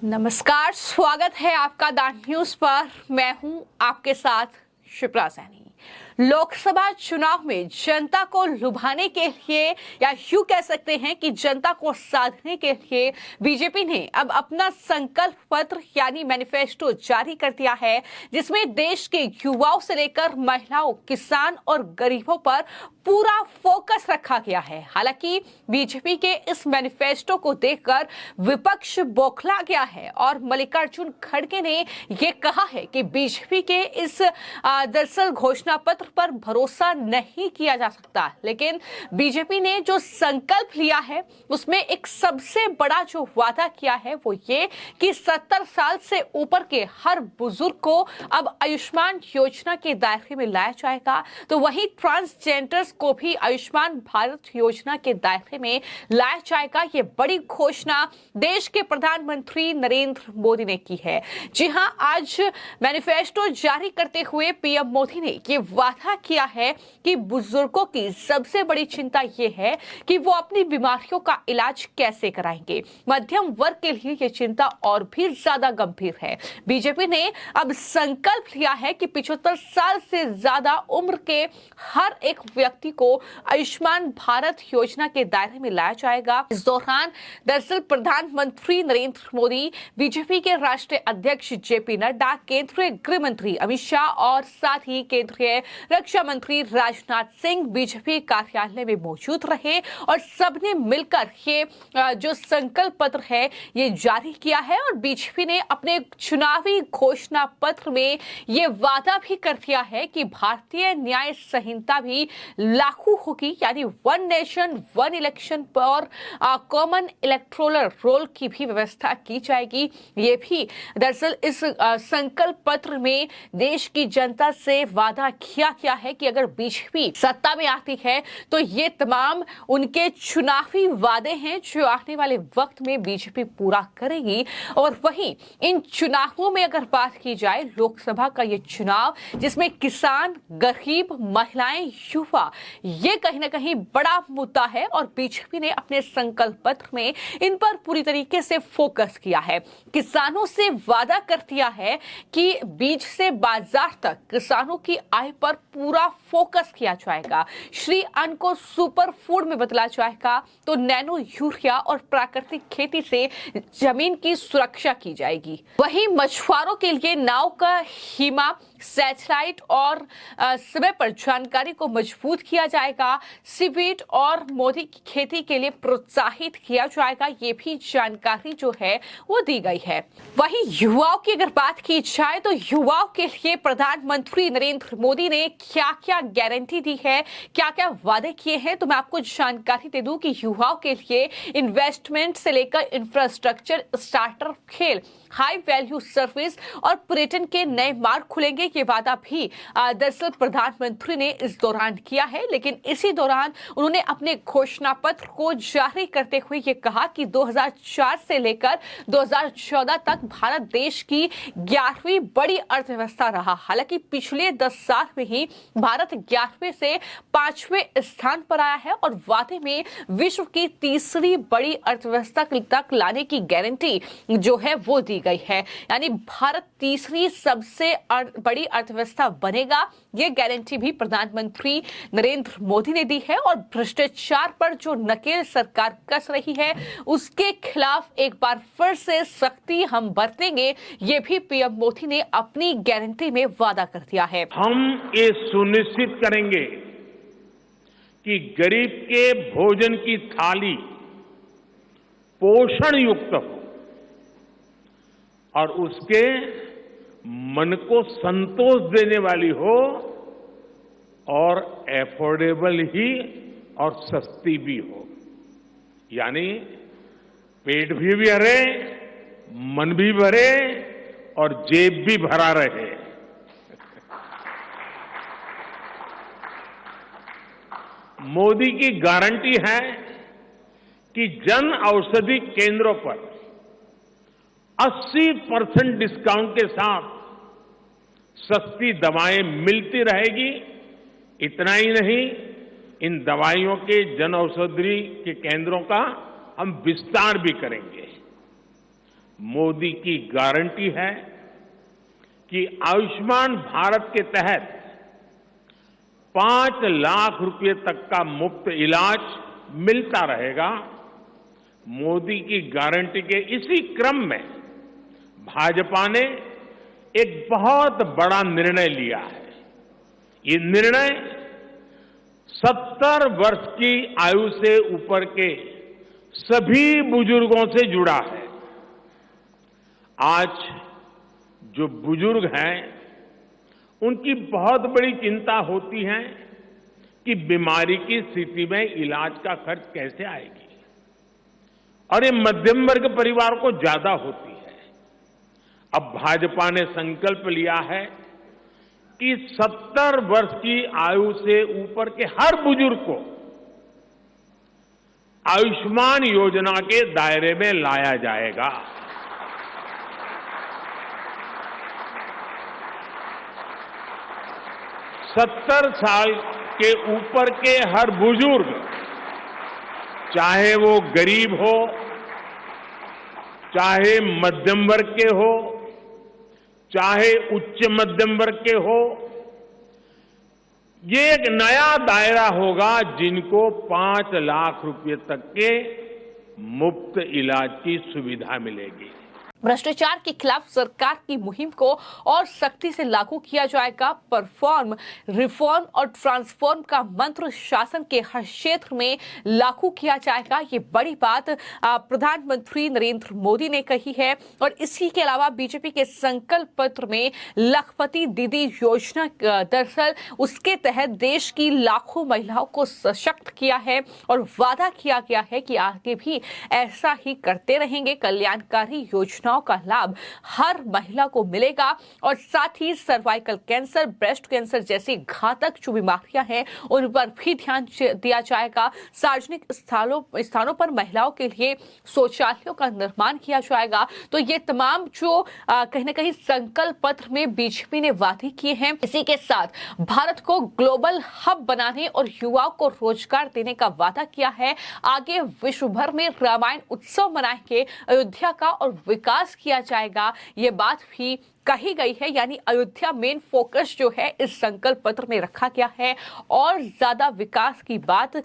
नमस्कार, स्वागत है आपका द न्यूज पर। मैं हूं आपके साथ शिप्रा सैनी। लोकसभा चुनाव में जनता को लुभाने के लिए या यूं कह सकते हैं कि जनता को साधने के लिए बीजेपी ने अब अपना संकल्प पत्र यानी मैनिफेस्टो जारी कर दिया है, जिसमें देश के युवाओं से लेकर महिलाओं, किसान और गरीबों पर पूरा फोकस रखा गया है। हालांकि बीजेपी के इस मैनिफेस्टो को देखकर विपक्ष बौखला गया है और मल्लिकार्जुन खड़गे ने यह कहा है कि बीजेपी के इस दरअसल घोषणा पत्र पर भरोसा नहीं किया जा सकता। लेकिन बीजेपी ने जो संकल्प लिया है उसमें एक सबसे बड़ा जो वादा किया है वो ये कि 70 साल से ऊपर के हर बुजुर्ग को अब आयुष्मान योजना के दायरे में लाया जाएगा। तो वहीं ट्रांसजेंडर्स को भी आयुष्मान भारत योजना के दायरे में लाया जाएगा। ये बड़ी घोषणा देश के प्रधानमंत्री नरेंद्र मोदी ने की है। जी हां, आज मैनिफेस्टो जारी करते हुए पीएम मोदी ने ये वादा किया है कि बुजुर्गों की सबसे बड़ी चिंता यह है कि वो अपनी बीमारियों का इलाज कैसे कराएंगे। मध्यम वर्ग के लिए ये चिंता और भी ज्यादा गंभीर है। बीजेपी ने अब संकल्प लिया है कि 75 साल से ज्यादा उम्र के हर एक व्यक्ति को आयुष्मान भारत योजना के दायरे में लाया जाएगा। इस दौरान दरअसल प्रधानमंत्री नरेंद्र मोदी, बीजेपी के राष्ट्रीय अध्यक्ष जेपी नड्डा, केंद्रीय गृह मंत्री अमित शाह और साथ ही केंद्रीय रक्षा मंत्री राजनाथ सिंह बीजेपी कार्यालय में मौजूद रहे और सबने मिलकर ये जो संकल्प पत्र है ये जारी किया है। और बीजेपी ने अपने चुनावी घोषणा पत्र में ये वादा भी कर दिया है कि भारतीय न्याय संहिता भी लागू होगी, यानी वन नेशन वन इलेक्शन और कॉमन इलेक्टोरल रोल की भी व्यवस्था की जाएगी। ये भी दरअसल इस संकल्प पत्र में देश की जनता से वादा किया गया है कि अगर बीजेपी सत्ता में आती है तो ये तमाम उनके चुनावी वादे हैं जो आने वाले वक्त में बीजेपी पूरा करेगी। और वहीं इन चुनावों में अगर बात की जाए, लोकसभा का ये चुनाव जिसमें किसान, गरीब, महिलाएं, युवा, ये कहीं ना कहीं बड़ा मुद्दा है और बीजेपी ने अपने संकल्प पत्र में इन पर पूरी तरीके से फोकस किया है। किसानों से वादा कर दिया है कि बीज से बाजार तक किसानों की आय पर पूरा फोकस किया जाएगा। श्री अन्न को सुपर फूड में बदला जाएगा। तो नैनो यूरिया और प्राकृतिक खेती से जमीन की सुरक्षा की जाएगी। वहीं मछुआरों के लिए नाव का हिमा, सैटेलाइट और समय पर जानकारी को मजबूत किया जाएगा। सीवीड और मोदी की खेती के लिए प्रोत्साहित किया जाएगा। ये भी जानकारी जो है वो दी गई है। वहीं युवाओं की अगर बात की जाए तो युवाओं के लिए प्रधानमंत्री नरेंद्र मोदी ने क्या क्या गारंटी दी है, क्या क्या वादे किए हैं, तो मैं आपको जानकारी दे दूं कि युवाओं के लिए इन्वेस्टमेंट से लेकर इंफ्रास्ट्रक्चर, स्टार्टअप, खेल, हाई वैल्यू सर्विस और पर्यटन के नए मार्ग खुलेंगे। ये वादा भी दरअसल प्रधानमंत्री ने इस दौरान किया है। लेकिन इसी दौरान उन्होंने अपने घोषणा पत्र को जारी करते हुए ये कहा कि 2004 से लेकर 2014 तक भारत देश की 11वीं बड़ी अर्थव्यवस्था रहा। हालांकि पिछले 10 साल में ही भारत 11वें से 5वें स्थान पर आया है और वादे में विश्व की तीसरी बड़ी अर्थव्यवस्था तक लाने की गारंटी जो है वो दी गई है। यानी भारत तीसरी सबसे बड़ी अर्थव्यवस्था बनेगा। ये गारंटी भी प्रधानमंत्री नरेंद्र मोदी ने दी है। और भ्रष्टाचार पर जो नकेल सरकार कस रही है उसके खिलाफ एक बार फिर से सख्ती हम बरतेंगे, ये भी पीएम मोदी ने अपनी गारंटी में वादा कर दिया है। हम ये सुनिश्चित करेंगे कि गरीब के भोजन की थाली पोषण युक्त हो और उसके मन को संतोष देने वाली हो और एफोर्डेबल ही और सस्ती भी हो। यानी पेट भी भरे, मन भी भरे और जेब भी भरा रहे। मोदी की गारंटी है कि जन औषधि केंद्रों पर 80% डिस्काउंट के साथ सस्ती दवाएं मिलती रहेगी। इतना ही नहीं, इन दवाइयों के जन औषधि के केंद्रों का हम विस्तार भी करेंगे। मोदी की गारंटी है कि आयुष्मान भारत के तहत 5 लाख रुपए तक का मुफ्त इलाज मिलता रहेगा। मोदी की गारंटी के इसी क्रम में भाजपा ने एक बहुत बड़ा निर्णय लिया है। ये निर्णय 70 वर्ष की आयु से ऊपर के सभी बुजुर्गों से जुड़ा है। आज जो बुजुर्ग हैं, उनकी बहुत बड़ी चिंता होती है कि बीमारी की स्थिति में इलाज का खर्च कैसे आएगी, और ये मध्यम वर्ग परिवार को ज्यादा होती है। अब भाजपा ने संकल्प लिया है कि 70 वर्ष की आयु से ऊपर के हर बुजुर्ग को आयुष्मान योजना के दायरे में लाया जाएगा। 70 साल के ऊपर के हर बुजुर्ग, चाहे वो गरीब हो, चाहे मध्यम वर्ग के हो, चाहे उच्च मध्यम वर्ग के हो, ये एक नया दायरा होगा जिनको 5 लाख रुपए तक के मुफ्त इलाज की सुविधा मिलेगी। भ्रष्टाचार के खिलाफ सरकार की मुहिम को और सख्ती से लागू किया जाएगा। परफॉर्म, रिफॉर्म और ट्रांसफॉर्म का मंत्र शासन के हर क्षेत्र में लागू किया जाएगा। ये बड़ी बात प्रधानमंत्री नरेंद्र मोदी ने कही है। और इसी के अलावा बीजेपी के संकल्प पत्र में लखपति दीदी योजना, दरअसल उसके तहत देश की लाखों महिलाओं को सशक्त किया है और वादा किया गया है कि आगे भी ऐसा ही करते रहेंगे। कल्याणकारी योजना का लाभ हर महिला को मिलेगा और साथ ही सर्वाइकल कैंसर, ब्रेस्ट कैंसर जैसी घातक जो बीमारियां हैं उन पर भी ध्यान दिया जाएगा। सार्वजनिक स्थानों पर महिलाओं के लिए शौचालयों का निर्माण किया जाएगा। तो ये तमाम जो कहीं ना कहीं संकल्प पत्र में बीजेपी ने वादे किए हैं। इसी के साथ भारत को ग्लोबल हब बनाने और युवाओं को रोजगार देने का वादा किया है। आगे विश्व भर में रामायण उत्सव मनाएंगे, अयोध्या का और विकास किया जाएगा, ये बात भी कही गई है। यानी अयोध्या मेन फोकस जो है इस संकल्प पत्र में रखा गया है और ज्यादा विकास की बात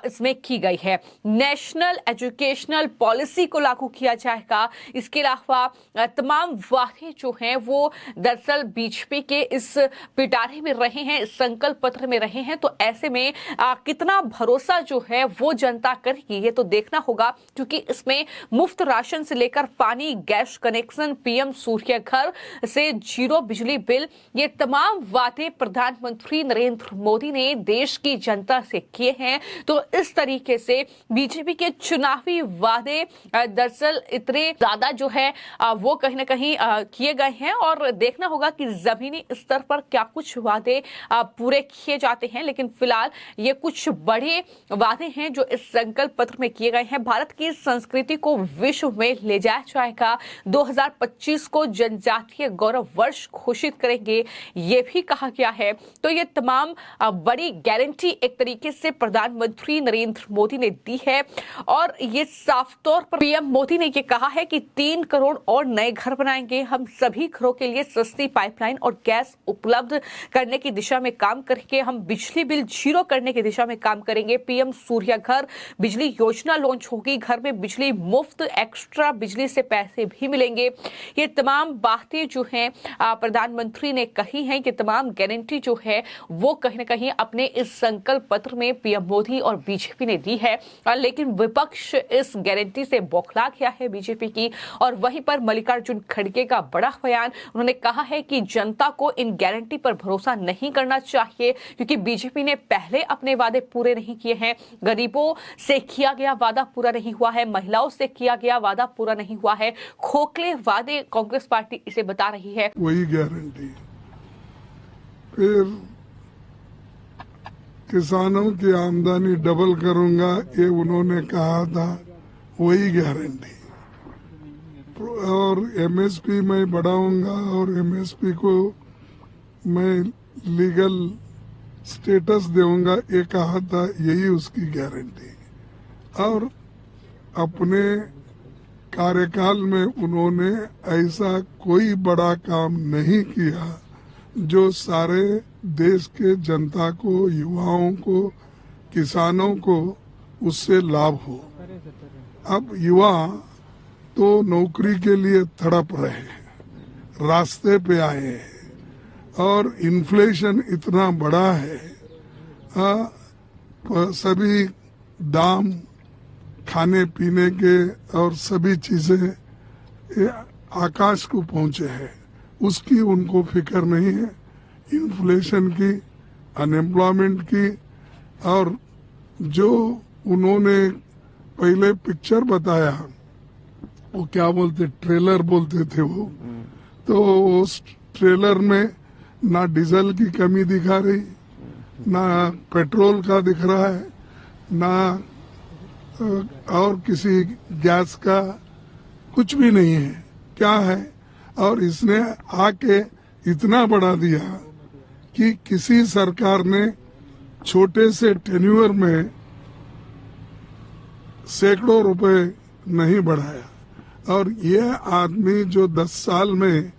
इसमें की गई है। नेशनल एजुकेशनल पॉलिसी को लागू किया जाएगा। इसके अलावा तमाम वादे जो हैं वो दरअसल बीजेपी के इस पिटारे में रहे हैं, इस संकल्प पत्र में रहे हैं। तो ऐसे में कितना भरोसा जो है वो जनता करेगी, ये तो देखना होगा, क्योंकि इसमें मुफ्त राशन से लेकर पानी, गैस कनेक्शन, पीएम सूर्य घर से 0 बिजली बिल, ये तमाम वादे प्रधानमंत्री नरेंद्र मोदी ने देश की जनता से किए हैं। तो इस तरीके से बीजेपी के चुनावी वादे दरअसल इतने ज्यादा जो है वो कहीं ना कहीं किए गए हैं और देखना होगा कि जमीनी स्तर पर क्या कुछ वादे पूरे किए जाते हैं। लेकिन फिलहाल ये कुछ बड़े वादे हैं जो इस संकल्प पत्र में किए गए हैं। भारत की संस्कृति को विश्व में ले जाया जाएगा। 2025 को जनजातीय गौरव वर्ष घोषित करेंगे, ये भी कहा गया है। तो ये तमाम बड़ी गारंटी एक तरीके से प्रधानमंत्री नरेंद्र मोदी ने दी है और ये साफ तौर पर पीएम मोदी ने ये कहा है कि 3 करोड़ और नए घर बनाएंगे। हम सभी घरों के लिए सस्ती पाइपलाइन और गैस उपलब्ध करने की दिशा में काम करेंगे। हम बिजली बिल 0 करने की दिशा में काम करेंगे। पीएम सूर्य घर बिजली योजना लॉन्च होगी। घर में बिजली मुफ्त, एक्स्ट्रा बिजली से पैसे भी मिलेंगे। ये तमाम बातें जो हैं प्रधानमंत्री ने कही हैं। ये तमाम गारंटी जो है वो कहीं ना कहीं अपने इस संकल्प पत्र में पीएम मोदी और बीजेपी ने दी है। लेकिन विपक्ष इस गारंटी से बौखला गया है बीजेपी की। और वहीं पर मल्लिकार्जुन खड़गे का बड़ा बयान, उन्होंने कहा है कि जनता को इन गारंटी पर भरोसा नहीं करना चाहिए, क्योंकि बीजेपी ने पहले अपने वादे पूरे नहीं किए हैं। गरीबों से किया गया वादा पूरा नहीं हुआ है, महिलाओं से किया गया वादा पूरा नहीं हुआ है। खोखले वादे कांग्रेस पार्टी इसे बता रही है। वही गारंटी। फिर किसानों की आमदनी डबल करूंगा, ये उन्होंने कहा था, वही गारंटी। और एमएसपी मैं बढ़ाऊंगा और एमएसपी को मैं लीगल स्टेटस दूंगा, ये कहा था, यही उसकी गारंटी। और अपने कार्यकाल में उन्होंने ऐसा कोई बड़ा काम नहीं किया जो सारे देश के जनता को, युवाओं को, किसानों को उससे लाभ हो। अब युवा तो नौकरी के लिए तड़प रहे हैं, रास्ते पे आए हैं और इन्फ्लेशन इतना बड़ा है, सभी दाम खाने पीने के और सभी चीजें आकाश को पहुंचे हैं, उसकी उनको फिक्र नहीं है। इन्फ्लेशन की, अनएम्प्लॉयमेंट की, और जो उन्होंने पहले पिक्चर बताया, वो क्या बोलते, ट्रेलर बोलते थे वो, तो उस ट्रेलर में ना डीजल की कमी दिखा रही, ना पेट्रोल का दिख रहा है, ना और किसी गैस का, कुछ भी नहीं है। क्या है? और इसने आके इतना बढ़ा दिया कि किसी सरकार ने छोटे से टेन्यूअर में सैकड़ों रुपए नहीं बढ़ाया। और ये आदमी जो 10 साल में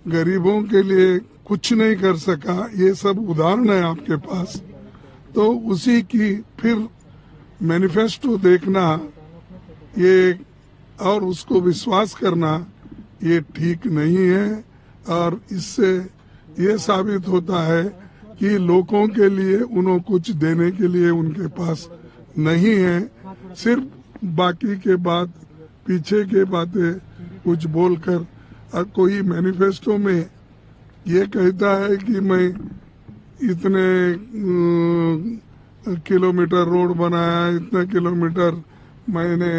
गरीबों के लिए कुछ नहीं कर सका, ये सब उदाहरण है आपके पास। तो उसी की फिर मैनिफेस्टो देखना ये और उसको विश्वास करना ये ठीक नहीं है। और इससे ये साबित होता है कि लोगों के लिए उन्हें कुछ देने के लिए उनके पास नहीं है, सिर्फ बाकी के बात, पीछे के बातें कुछ बोलकर। और कोई मैनिफेस्टो में ये कहता है कि मैं इतने किलोमीटर रोड बनाया, इतने किलोमीटर मैंने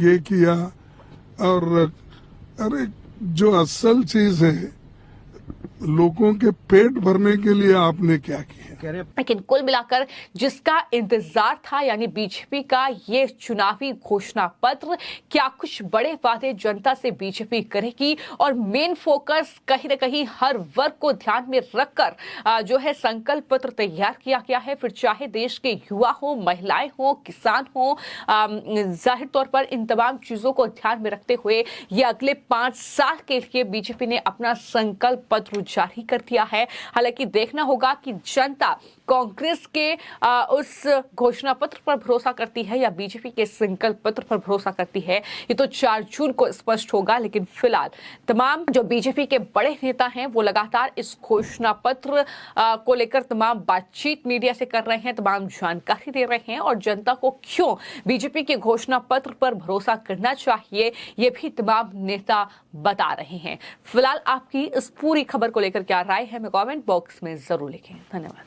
ये किया, और अरे जो असल चीज है, लोगों के पेट भरने के लिए आपने क्या किया? लेकिन कुल मिलाकर जिसका इंतजार था, यानी बीजेपी का ये चुनावी घोषणा पत्र, क्या कुछ बड़े वादे जनता से बीजेपी करेगी, और मेन फोकस कहीं न कहीं हर वर्ग को ध्यान में रखकर जो है संकल्प पत्र तैयार किया गया है। फिर चाहे देश के युवा हो, महिलाएं हो, किसान हो, जाहिर तौर पर इन तमाम चीजों को ध्यान में रखते हुए ये अगले 5 साल के लिए बीजेपी ने अपना संकल्प पत्र जारी कर दिया है। हालांकि देखना होगा कि जनता कांग्रेस के उस घोषणा पत्र पर भरोसा करती है या बीजेपी के संकल्प पत्र पर भरोसा करती है, ये तो 4 जून को स्पष्ट होगा। लेकिन फिलहाल तमाम जो बीजेपी के बड़े नेता हैं वो लगातार इस घोषणा पत्र को लेकर तमाम बातचीत मीडिया से कर रहे हैं, तमाम जानकारी दे रहे हैं, और जनता को क्यों बीजेपी के घोषणा पत्र पर भरोसा करना चाहिए ये भी तमाम नेता बता रहे हैं। फिलहाल आपकी इस पूरी खबर को लेकर क्या राय है, मैं कमेंट बॉक्स में जरूर लिखें। धन्यवाद।